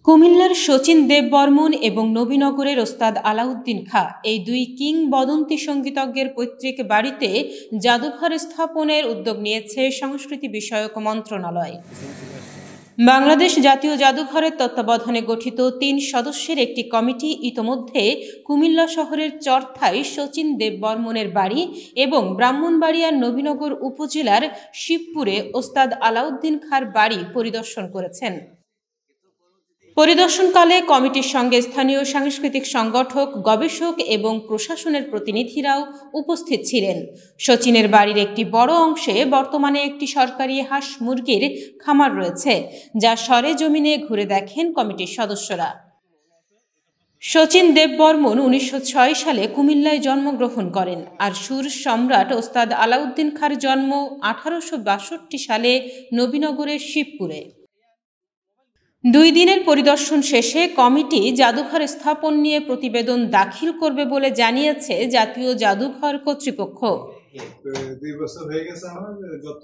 কুমিল্লার শচীন দেববর্মন এবং নবীনগরের ওস্তাদ আলাউদ্দিন খাঁ এই দুই কিংবদন্তি সঙ্গীতজ্ঞের পৈতৃক বাড়িতে জাদুঘর স্থাপনের উদ্যোগ নিয়েছে সংস্কৃতি বিষয়ক মন্ত্রণালয়। বাংলাদেশ জাতীয় জাদুঘরের তত্ত্বাবধানে গঠিত ৩ সদস্যের একটি কমিটি ইতোমধ্যে কুমিল্লা শহরের চরথায় শচীন দেববর্মনের বাড়ি এবং ব্রাহ্মণবাড়িয়ার নবীনগর উপজেলার শিবপুরে ওস্তাদ আলাউদ্দিন খাঁর বাড়ি পরিদর্শন করেছেন। পরিদর্শনকালে কমিটির সঙ্গে স্থানীয় সাংস্কৃতিক সংগঠক, গবেষক এবং প্রশাসনের প্রতিনিধিরাও উপস্থিত ছিলেন। শচীনের বাড়ির একটি বড় অংশে বর্তমানে একটি সরকারি হাঁস মুরগির খামার রয়েছে, যা সরেজমিনে ঘুরে দেখেন কমিটির সদস্যরা। শচীন দেববর্মন ১৯০৬ সালে কুমিল্লায় জন্মগ্রহণ করেন, আর সুর সম্রাট ওস্তাদ আলাউদ্দিন খাঁর জন্ম ১৮৬২ সালে নবীনগরের শিবপুরে। ২ দিনের পরিদর্শন শেষে কমিটি জাদুঘর স্থাপন নিয়ে প্রতিবেদন দাখিল করবে বলে জানিয়েছে জাতীয় জাদুঘর কর্তৃপক্ষ। 2 বছর হয়ে গেছে আমার গত